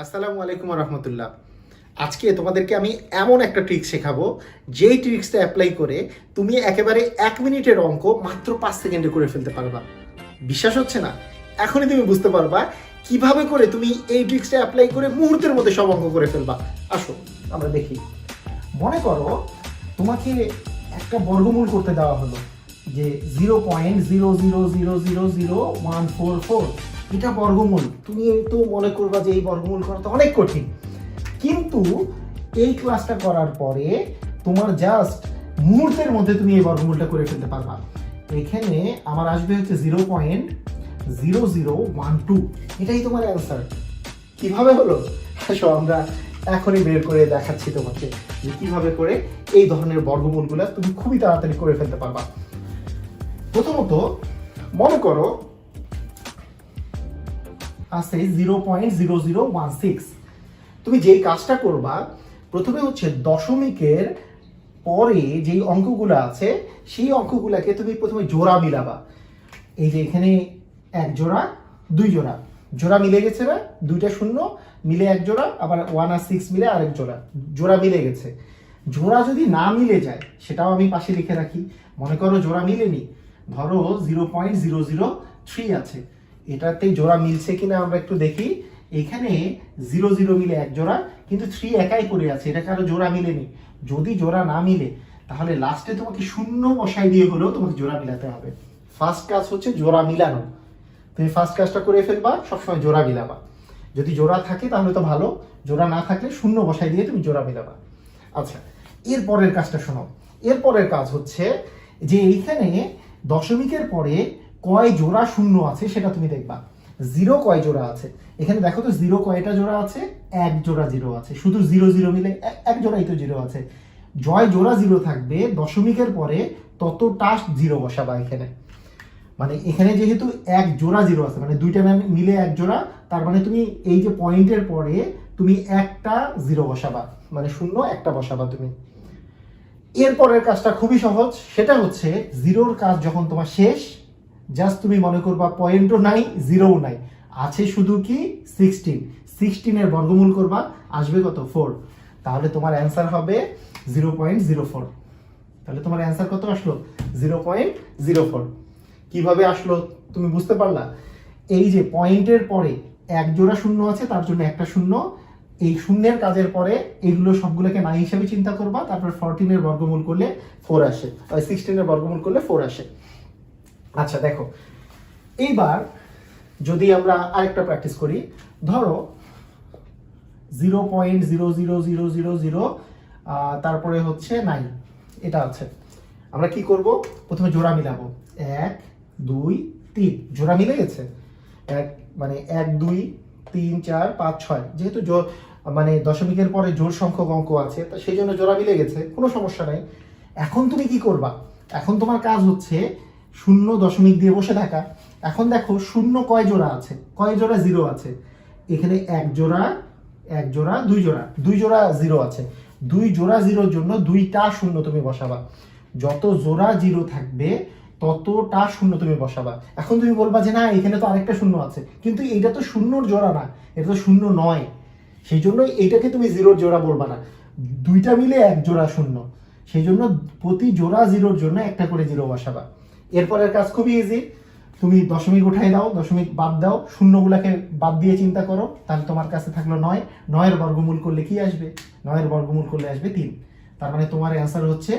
আসসালামু আলাইকুম রহমতুল্লাহ। আজকে তোমাদেরকে আমি এমন একটা ট্রিক্স শেখাবো যেই ট্রিক্সটা অ্যাপ্লাই করে তুমি একেবারে 1 মিনিটের অঙ্ক মাত্র 5 সেকেন্ডে করে ফেলতে পারবা। বিশ্বাস হচ্ছে না? এখনই তুমি বুঝতে পারবা কিভাবে করে তুমি এই ট্রিক্সটা অ্যাপ্লাই করে মুহূর্তের মধ্যে সব অঙ্ক করে ফেলবা। আসো আমরা দেখি। মনে করো তোমাকে একটা বর্গমূল করতে দেওয়া হলো যে 0.0000144, এটা বর্গমূল। তুমি তো মনে করবা যে এই বর্গমূল করা তো অনেক কঠিন, কিন্তু এই ক্লাসটা করার পরে তোমার জাস্ট মুহূর্তের মধ্যে তুমি এই বর্গমূলটা করে ফেলতে পারবা। এখানে আমার আসবে হচ্ছে 0.0012, এটাই তোমার অ্যান্সার। কিভাবে হলো আসো আমরা এখনই বের করে দেখাচ্ছি তোমাকে যে কিভাবে করে এই ধরনের বর্গমূলগুলো তুমি খুবই তাড়াতাড়ি করে ফেলতে পারবা। প্রথমত মনে করো আছে 0.0016। তুমি যেই কাজটা করবা, প্রথমে হচ্ছে দশমিকের পরে যেই অঙ্কগুলো আছে সেই অঙ্কগুলোকে তুমি প্রথমে জোড়া মিলাবা। এই যে এখানে এক জোড়া, দুই জোড়া, জোড়া মিলে গেছে না? দুইটা শূন্য মিলে এক জোড়া, আবার 1 আর 6 মিলে আরেক জোড়া, জোড়া মিলে গেছে। জোড়া যদি না মিলে যায় সেটাও আমি পাশে লিখে রাখি। মনে করো জোড়া মিলেনি, ধরো 0.003 আছে, এটাতে জোড়া মিলছে কিনা আমরা একটু দেখি। এখানে 0 মিলে এক জোড়া, কিন্তু 3 একাই পড়ে আছে, এটা কারো জোড়া মিলেনি। যদি জোড়া না মিলে তাহলে লাস্টে তোমাকে শূন্য বসাই দিয়ে হলেও তোমাকে জোড়া মিলাতে হবে। ফার্স্ট কাজ হচ্ছে জোড়া মিলানো। তুমি ফার্স্ট কাজটা করে ফেলবা, সবসময় জোড়া মিলাবা। যদি জোড়া থাকে তাহলে তো ভালো, জোড়া না থাকলে শূন্য বসাই দিয়ে তুমি জোড়া মিলাবা। আচ্ছা, এরপরের কাজটা শোনো। এরপরের কাজ হচ্ছে যে এইখানে দশমিকের পরে কয় জোড়া শূন্য আছে সেটা তুমি দেখবা। জিরো কয় জোড়া আছে এখানে দেখো তো, জিরো কয়টা জোড়া আছে? এক জোড়া জিরো আছে, শুধু 0 মিলে এক জোড়াই তো জিরো আছে। জয় জোড়া জিরো থাকবে দশমিকের পরে ততটা জিরো বসাবা এখানে। মানে এখানে যেহেতু এক জোড়া জিরো আছে, মানে দুইটা মিলে এক জোড়া, তার মানে তুমি এই যে পয়েন্টের পরে তুমি একটা জিরো বসাবা, মানে শূন্য একটা বসাবা তুমি। এরপরের কাজটা খুবই সহজ, সেটা হচ্ছে জিরোর কাজ যখন তোমার শেষ, জাস্ট তুমি মনে করবা পয়েন্টও নাই, জিরোও নাই, আছে শুধু কি 16 বর্গমূল করবা, আসবে কত? 4। তাহলে তোমার অ্যান্সার হবে 0.04। তাহলে তোমার অ্যান্সার কত আসলো? 0.04। কিভাবে আসলো তুমি বুঝতে পারলা? এই যে পয়েন্টের পরে এক জোড়া শূন্য আছে, তার জন্য একটা শূন্য, এই শূন্যের কাজের পরে এগুলো সবগুলোকে নাই হিসাবে চিন্তা করবা, তারপর 14 বর্গমূল করলে 4 আসে, 16 বর্গমূল করলে 4 আসে। আচ্ছা দেখো, এইবার যদি আমরা আরেকটা প্র্যাকটিস করি, ধরো 0.00000, তারপরে হচ্ছে 9, এটা আছে। আমরা কি করব? প্রথমে জোড়া মিলাবো, 1 2 3, জোড়া মিলে গেছে। মানে 1 2 3 4 5 6, যেহেতু মানে দশমিকের পরে জোড় সংখ্যক অঙ্ক আছে, তা সেই জন্য জোড়া মিলে গেছে, কোনো সমস্যা নাই। এখন তুমি কি করবা? এখন তোমার কাজ হচ্ছে শূন্য দশমিক দিয়ে বসে থাকা। এখন দেখো শূন্য কয় জোড়া আছে, কয় জোড়া জিরো আছে? এখানে এক জোড়া, এক জোড়া, দুই জোড়া জিরো আছে। দুই জোড়া জিরোর জন্য দুইটা শূন্য তুমি বসাবা। যত জোড়া জিরো থাকবে ততটা শূন্য তুমি বসাবা। এখন তুমি বলবা যে না, এখানে তো আরেকটা শূন্য আছে, কিন্তু এইটা তো শূন্যর জোড়া না, এটা তো শূন্য নয়, সেই জন্য এইটাকে তুমি জিরোর জোড়া বলবা না। দুইটা মিলে এক জোড়া শূন্য, সেই জন্য প্রতি জোড়া জিরোর জন্য একটা করে জিরো বসাবা। এরপরের কাজ খুবই ইজি, তুমি দশমিক উঠাই দাও, দশমিক বাদ দাও, শূন্যগুলাকে বাদ দিয়ে চিন্তা করো, তাহলে তোমার কাছে থাকলো 9। 9 বর্গমূল করলে কি আসবে? 9 বর্গমূল করলে আসবে 3। তার মানে তোমার অ্যান্সার হচ্ছে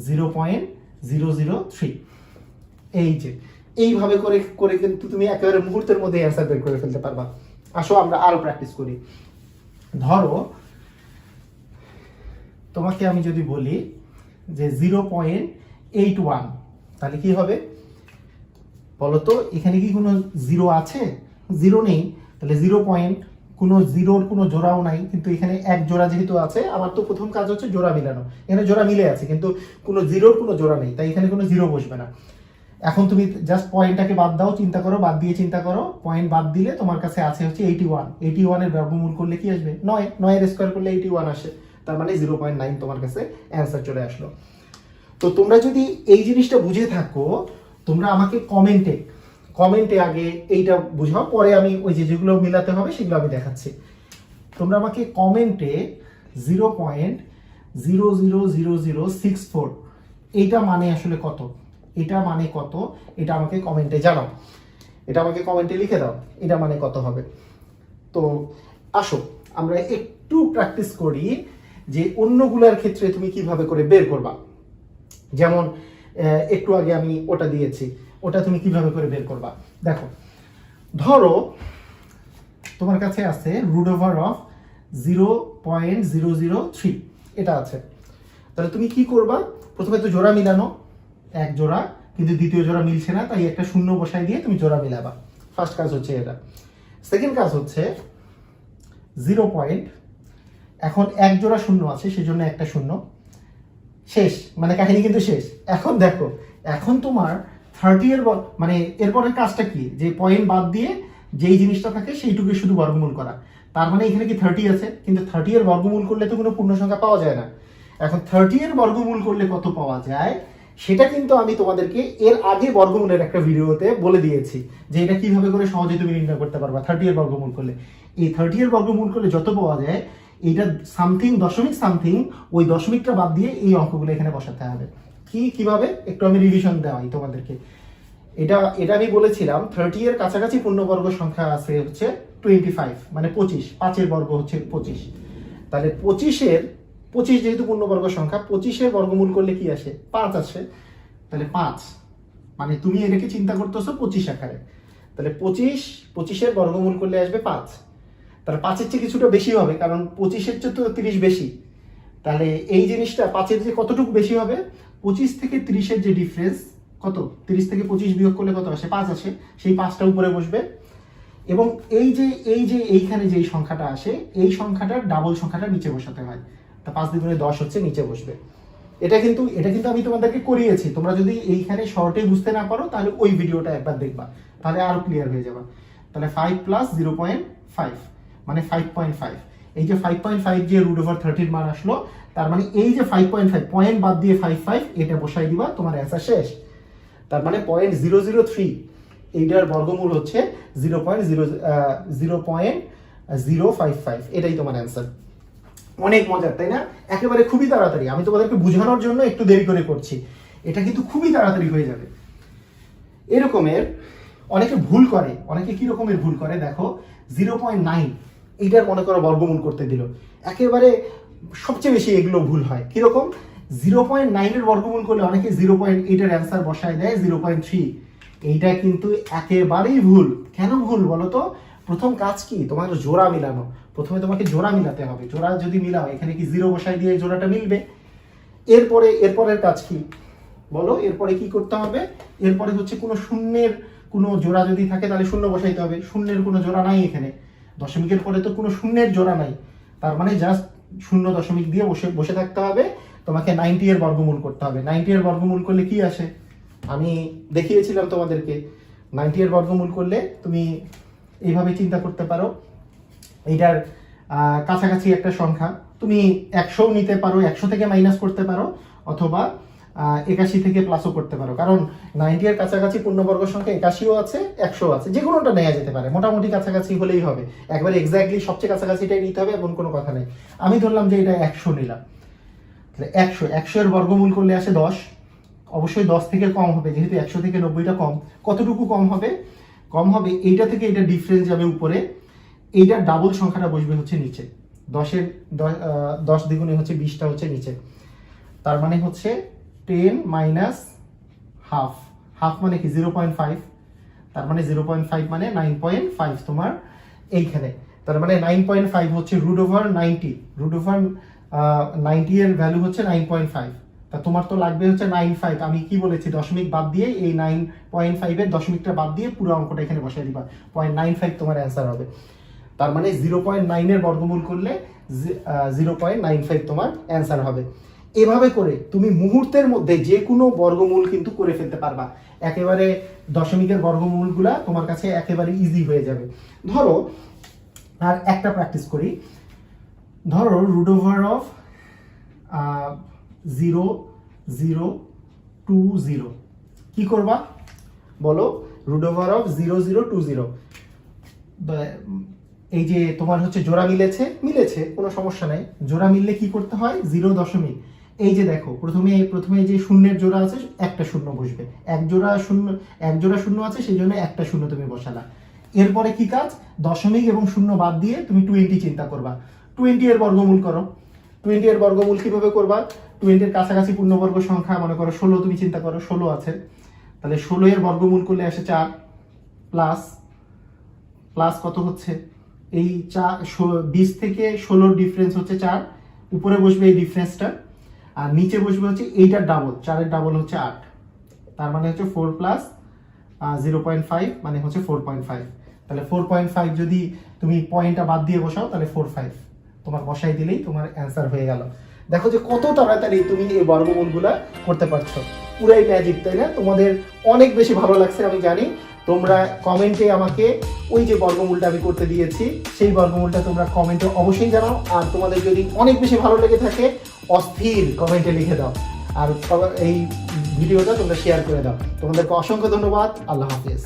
0.003। এই যে এইভাবে করে করে কিন্তু তুমি একেবারে মুহূর্তের মধ্যে অ্যান্সার বের করে ফেলতে পারবা। আসো আমরা আরো প্র্যাকটিস করি। ধরো তোমাকে আমি যদি বলি যে 0.81, তাহলে কি হবে বলতো? এখানে কি কোনো জিরো আছে? জিরো নেই, তাহলে 0 পয়েন্ট, কোনো জিরোর কোনো জোড়াও নাই, কিন্তু এখানে এক জোড়া যেহেতু আছে, আমার তো প্রথম কাজ হচ্ছে জোড়া মিলানো। এখানে জোড়া মিলে আছে কিন্তু কোনো জিরোর কোনো জোড়া নেই, তাই এখানে কোনো জিরো বসবে না। এখন তুমি জাস্ট পয়েন্টটাকে বাদ দাও, চিন্তা করো, বাদ দিয়ে চিন্তা করো। পয়েন্ট বাদ দিলে তোমার কাছে আছে হচ্ছে 81। 81 বর্গমূল করলে কি আসবে? 9। 9 স্কোয়ার করলে 81 আসে, তার মানে 0.9 তোমার কাছে অ্যান্সার চলে আসলো। তো তোমরা যদি এই জিনিসটা বুঝে থাকো, তোমরা আমাকে কমেন্টে আগে এইটা বুঝাও, পরে আমি ওই যেগুলো মিলাতে হবে সেগুলো আমি দেখাচ্ছি। তোমরা আমাকে কমেন্টে 0.000064 এইটা মানে আসলে কত, এটা মানে কত, এটা আমাকে কমেন্টে জানাও, এটা আমাকে কমেন্টে লিখে দাও, এটা মানে কত হবে। তো আসো আমরা একটু প্র্যাকটিস করি যে অন্যগুলোর ক্ষেত্রে তুমি কিভাবে করে বের করবা। যেমন একটু আগে আমি ওটা দিয়েছি, ওটা তুমি কিভাবে করে বের করবা। দেখো, ধরো তোমার কাছে আছে √0.003 এটা আছে, তাহলে তুমি কি করবা, প্রথমে তো জোড়া মিলানো, এক জোড়া, কিন্তু দ্বিতীয় জোড়া মিলছে না, তাই একটা শূন্য বসাই দিয়ে তুমি জোড়া মিলাবা। ফার্স্ট কাজ হচ্ছে এটা। সেকেন্ড কাজ হচ্ছে 0. এখন এক জোড়া শূন্য আছে, সেজন্য একটা শূন্য, শেষ, মানে কাহিনী কিন্তু শেষ। এখন দেখো, এখন তোমার 30 এর মানে এরপরের কাজটা কি, যে পয়েন্ট বাদ দিয়ে যেই জিনিসটা থাকে সেইটুকু শুধু বর্গমূল করা। তার মানে এখানে কি 30 আছে, কিন্তু 30 এর বর্গমূল করলে তো কোনো পূর্ণ সংখ্যা পাওয়া যায় না। এখন 30 এর বর্গমূল করলে কত পাওয়া যায় সেটা কিন্তু আমি তোমাদেরকে এর আগে বর্গমূলের একটা ভিডিওতে বলে দিয়েছি, যে এটা কিভাবে করে সহজে তুমি নির্ণয় করতে পারবা 30 এর বর্গমূল করলে। এই 30 এর বর্গমূল করলে যত পাওয়া যায়, এইটা সামথিং দশমিক সামথিং, ওই দশমিকটা বাদ দিয়ে এই অঙ্কগুলো এখানে বসাতে হবে। কিভাবে একটু আমি রিভিশন দেওয়াই তোমাদেরকে। এটা আমি বলেছিলাম 30 এর কাছাকাছি পূর্ণবর্গ সংখ্যা আছে হচ্ছে 25, মানে 25, 5 এর বর্গ হচ্ছে 25। তাহলে 25 যেহেতু পূর্ণবর্গ সংখ্যা, 25 এর বর্গমূল করলে কি আসে, 5 আসে। তাহলে 5, মানে তুমি এটাকে চিন্তা করতেছো 25 আকারে, তাহলে 25 এর বর্গমূল করলে আসবে 5। তাহলে 5 এর চেয়ে কিছুটা বেশি হবে, কারণ 25 এর চেয়ে তো 30 বেশি। তাহলে এই জিনিসটা 5 এর যে কতটুকু বেশি হবে, 25 থেকে 30 এর যে ডিফারেন্স কত, 30 থেকে 25 বিয়োগ করলে কত আসে, 5 আসে, সেই 5টা উপরে বসবে। এবং এই যে এইখানে যে সংখ্যাটা আসে, এই সংখ্যাটার ডাবল সংখ্যাটা নিচে বসাতে হয়। তা 5 দ্বিগুণে 10 হচ্ছে, নিচে বসবে। এটা কিন্তু আমি তোমাদেরকে করিয়েছি, তোমরা যদি এইখানে শর্টে বুঝতে না পারো তাহলে ওই ভিডিওটা একবার দেখবা, তাহলে আরো ক্লিয়ার হয়ে যাবে। তাহলে 5 + 0.5 মানে 5.5। এই যে 5.5 যে √30 মান আসলো, তার মানে এই যে 5.5 পয়েন্ট বাদ দিয়ে 55 এটা বসাই দিবা, তোমার অ্যান্সার শেষ। তার মানে 0.003 এইটার বর্গমূল হচ্ছে 0.055, এটাই তোমার অ্যান্সার। অনেক মজার, তাই না? একেবারে খুবই তাড়াতাড়ি, আমি তোমাদেরকে বোঝানোর জন্য একটু দেরি করে করছি, এটা কিন্তু খুবই তাড়াতাড়ি হয়ে যাবে। এরকমের অনেকে ভুল করে, অনেকে কি রকমের ভুল করে দেখো, 0.9 এইটার মনে করো বর্গমূল করতে দিল, একেবারে সবচেয়ে বেশি এগুলো ভুল হয়। কিরকম, 0.9 এর বর্গমূল করলে অনেকে 0.8 এর অ্যান্সার বসায় দেয় 0.3। এইটা কিন্তু একেবারেই ভুল। কেন ভুল বলো তো? প্রথম কাজ কি, তোমার জোড়া মিলানো। প্রথমে তোমাকে জোড়া মিলাতে হবে, জোড়া যদি মিলাও এখানে কি 0 বসাই দিয়ে জোড়াটা মিলবে। এরপরের কাজ কি বলো, এরপরে কি করতে হবে, এরপরে হচ্ছে কোনো শূন্যের কোনো জোড়া যদি থাকে তাহলে শূন্য বসাইতে হবে। শূন্যের কোনো জোড়া নাই এখানে, দশমিকের পরে তো কোনো শূন্যের জোড়া নাই, তার মানে জাস্ট 0 দিয়ে বসে থাকতে হবে। তোমাকে 90 এর বর্গমূল করতে হবে। 90 এর বর্গমূল করলে কি আসে, আমি দেখিয়েছিলাম তোমাদেরকে। 90 এর বর্গমূল করলে তুমি এইভাবে চিন্তা করতে পারো, এইটার কাছাকাছি একটা সংখ্যা, তুমি 100 নিতে পারো, 100 থেকে মাইনাস করতে পারো, অথবা 81 থেকে প্লাসও করতে পারো। কারণ 90 এর কাছাকাছি পূর্ণবর্গ সংখ্যা 81ও আছে, 100 আছে, যে কোনোটা নেওয়া যেতে পারে, মোটামুটি কাছাকাছি হলেই হবে। একবারে এক্স্যাক্টলি সবচেয়ে কাছাকাছিটাই নিতে হবে এমন কোনো কথা নেই। আমি ধরলাম যে এটা 100 নিলাম, তাহলে 100 এর বর্গমূল করলে আসে 10। অবশ্যই 10 থেকে কম হবে, যেহেতু 100 থেকে 90টা কম। কতটুকু কম হবে, এইটা থেকে এটা ডিফারেন্স যাবে উপরে, এইটার ডাবল সংখ্যাটা বসবে হচ্ছে নিচে। 10 দ্বিগুণে হচ্ছে 20টা হচ্ছে নিচে। তার মানে হচ্ছে 10 মাইনাস হাফ, হাফ মানে কি 0.5, তার মানে 0.5 মানে 9.5 তোমার এইখানে। তার মানে 9.5 হচ্ছে √90, √90 এর ভ্যালু হচ্ছে 9.5। তা তোমার তো লাগবে হচ্ছে 95। আমি কি বলেছি, দশমিক বাদ দিয়ে এই 9.5 এর দশমিকটা বাদ দিয়ে পুরো অঙ্কটা এখানে বসাই দিবা, 0.95 তোমার অ্যান্সার হবে। তার মানে 0.9 এর বর্গমূল করলে 0.95 তোমার অ্যান্সার হবে। এভাবে করে তুমি মুহূর্তের মধ্যে যে কোনো বর্গমূল কিন্তু করে ফেলতে পারবা। একেবারে দশমিকের বর্গমূলগুলা তোমার কাছে একেবারে ইজি হয়ে যাবে। ধরো আর একটা প্র্যাকটিস করি, ধরো √0.0020 কি করবা বলো, √0.0020 এই যে তোমার হচ্ছে জোড়া মিলেছে কোনো সমস্যা নাই। জোড়া মিললে কি করতে হয়, 0. এই যে দেখো প্রথমে যে শূন্যের জোড়া আছে একটা শূন্য বসবে, এক জোড়া শূন্য আছে সেই জন্য একটা শূন্য তুমি বসালা। এরপরে কি কাজ, দশমিক এবং শূন্য বাদ দিয়ে তুমি 20 চিন্তা করবা। 20 এর বর্গমূল করো। 20 এর বর্গমূল কিভাবে করবা, 20 এর কাছাকাছি পূর্ণবর্গ সংখ্যা মনে করো 16, তুমি চিন্তা করো 16 আছে, তাহলে 16 এর বর্গমূল করলে আসে 4 প্লাস কত হচ্ছে, এই 20 থেকে 16 ডিফারেন্স হচ্ছে 4, উপরে বসবে এই ডিফারেন্সটা, আর নিচে বসবে হচ্ছে এইটার ডাবল, 4 এর ডাবল হচ্ছে 8, তার মানে হচ্ছে 4 প্লাস 0.5 মানে হচ্ছে 4.5। তাহলে 4.5 যদি তুমি পয়েন্টটা বাদ দিয়ে বসাও তাহলে 45 তোমার বসাই দিলেই তোমার অ্যান্সার হয়ে গেল। দেখো যে কত তাড়াতাড়ি তুমি এই বর্গমূলগুলা করতে পারছো, পুরাই ম্যাজিক, তাই না? তোমাদের অনেক বেশি ভালো লাগছে আমি জানি। তোমরা কমেন্টে আমাকে ওই যে বর্গমূলটা আমি করতে দিয়েছি সেই বর্গমূলটা তোমরা কমেন্টে অবশ্যই জানাও, আর তোমাদের যদি অনেক বেশি ভালো লেগে থাকে অস্থির কমেন্টে লিখে দাও, আর এই ভিডিওটা তোমরা শেয়ার করে দাও। তোমাদেরকে অসংখ্য ধন্যবাদ। আল্লাহ হাফিজ।